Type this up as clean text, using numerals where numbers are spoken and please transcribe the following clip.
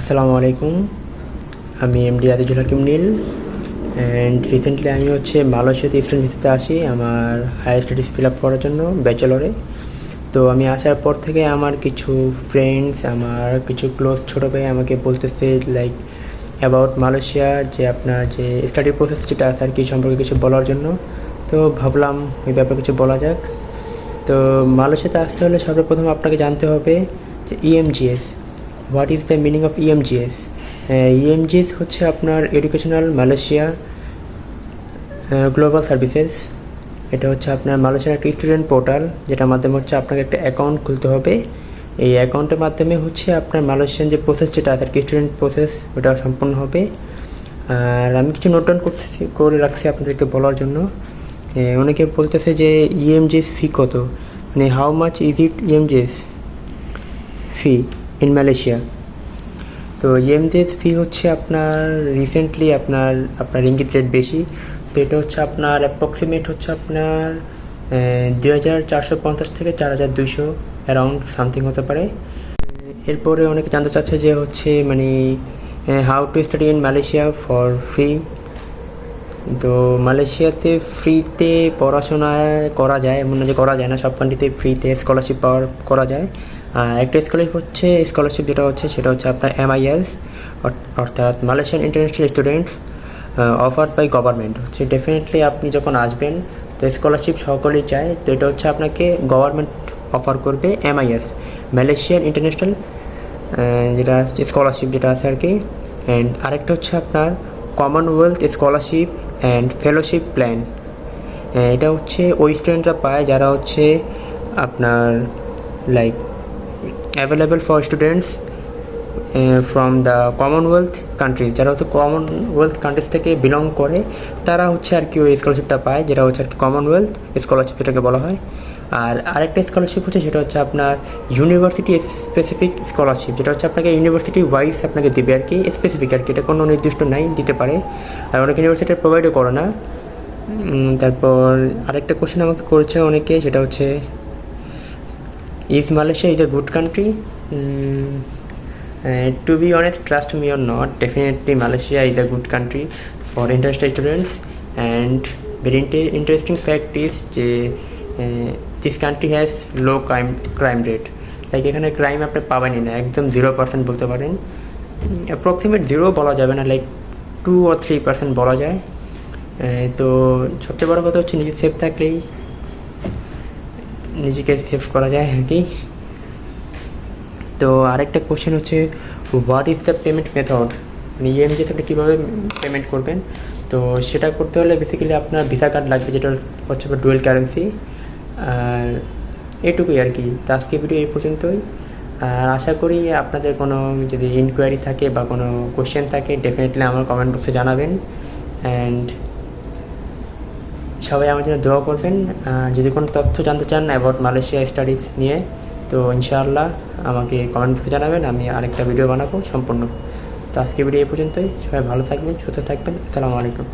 আসসালামু আলাইকুম। আমি MD Azizul Hakim Neel. And recently আমি মালয়েশিয়াতে স্টুডেন্ট ভিসাতে আসি আমার হায়ার স্টাডিজ ফিল আপ করার জন্য ব্যাচেলরে। তো আমি আসার পর থেকে আমার কিছু ফ্রেন্ডস, আমার কিছু ক্লোজ ছোটো ভাই আমাকে বলতেছে লাইক অ্যাবাউট মালয়েশিয়া, যে আপনার যে স্টাডি প্রসেস যেটা আছে আর কি সম্পর্কে কিছু বলার জন্য। তো ভাবলাম এই ব্যাপারে কিছু বলা যাক। তো মালয়েশিয়াতে আসতে হলে সর্বপ্রথম আপনাকে জানতে হবে যে EMGS, what is the meaning of EMGS. EMGS হচ্ছে আপনার এডুকেশনাল মালয়েশিয়া গ্লোবাল সার্ভিসেস। এটা হচ্ছে আপনার মালয়েশিয়ার একটা স্টুডেন্ট পোর্টাল, যেটার মাধ্যমে আপনাকে একটা অ্যাকাউন্ট খুলতে হবে। এই অ্যাকাউন্টের মাধ্যমে আপনার মালয়েশিয়ান যে প্রসেস যেটা আছে আর কি স্টুডেন্ট প্রসেস, ওটা সম্পূর্ণ হবে। আর আমি কিছু নোট ডাউন করে রাখছি আপনাদেরকে বলার জন্য। অনেকে বলতেছে যে ইএমজিএস ফি কত, মানে how much is it EMGS fee in Malaysia. তো ইএমজিএস ফি হচ্ছে আপনার রিসেন্টলি আপনার রিঙ্গিত রেট বেশি। তো এটা আপনার অ্যাপ্রক্সিমেট আপনার 2450 থেকে 4200 অ্যারাউন্ড সামথিং হতে পারে। এরপরে অনেকে জানতে চাচ্ছে যে মানে how to study in Malaysia for free. তো মালয়েশিয়াতে ফ্রিতে পড়াশোনা করা যায়, এমন না যে করা যায় না, সব কান্ট্রিতে ফ্রিতে স্কলারশিপ করা যায়। একটা স্কলারশিপ যেটা সেটা আপনার MIS, অর্থাৎ Malaysian international students offered by government. Definitely আপনি যখন আসবেন তো স্কলারশিপ সকলেই চায়, তো এটা আপনাকে গভর্নমেন্ট অফার করবে MIS, মালয়েশিয়ান ইন্টারন্যাশনাল যেটা স্কলারশিপ যেটা আছে আর কি। অ্যান্ড আরেকটা আপনার Commonwealth scholarship and fellowship plan. এটা ওই স্টুডেন্টরা পায় যারা আপনার like available for students from the Commonwealth countries, যারা কমনওয়েলথ কান্ট্রিজ থেকে বিলং করে, তারা আর কি ওই স্কলারশিপটা পায়, যেটা আর কি কমনওয়েলথ স্কলারশিপ যেটাকে বলা হয়। আর আরেকটা স্কলারশিপ সেটা আপনার ইউনিভার্সিটি স্পেসিফিক স্কলারশিপ, যেটা আপনাকে ইউনিভার্সিটি ওয়াইজ আপনাকে দেবে আর কি, স্পেসিফিক আর কি, এটা কোনো নির্দিষ্ট নাই, দিতে পারে। আর অনেক ইউনিভার্সিটি প্রোভাইডও করে না। তারপর আরেকটা কোশ্চেন আমাকে করেছে অনেকে, সেটা is Malaysia is a good country? To be honest, trust me or not, definitely Malaysia is a good country for international students. And very interesting fact is this country has low crime rate. Like এখানে crime আপনি পাবেনই না, একদম 0% বলতে পারেন। Approximate 0 বলা যাবে না, like 2 or 3% বলা যায়। তো সবচেয়ে বড় কথা নিজে সেফ থাকলেই নিজেকে সেভ করা যায় আর কি। তো আরেকটা question what is the payment method, মানে ইএমজিএস আপনি কীভাবে পেমেন্ট করবেন। তো সেটা করতে হলে বেসিক্যালি আপনার ভিসা কার্ড লাগবে, যেটা ডুয়েল কারেন্সি। আর এটুকুই আর কি। তো আজকে ভিডিও এই পর্যন্তই। আর আশা করি আপনাদের কোনো যদি ইনকোয়ারি থাকে বা কোনো কোশ্চেন থাকে, ডেফিনেটলি আমার কমেন্ট বক্সে জানাবেন। অ্যান্ড সবাই আমার জন্য দোয়া করবেন। যদি কোনো তথ্য জানতে চান অ্যাবাউট মালয়েশিয়া স্টাডিজ নিয়ে, তো ইনশাআল্লাহ আমাকে কমেন্ট বক্সে জানাবেন, আমি আরেকটা ভিডিও বানাবো সম্পূর্ণ। তো আজকে ভিডিও এই পর্যন্তই। সবাই ভালো থাকবেন, সুস্থ থাকবেন। আসসালামু আলাইকুম।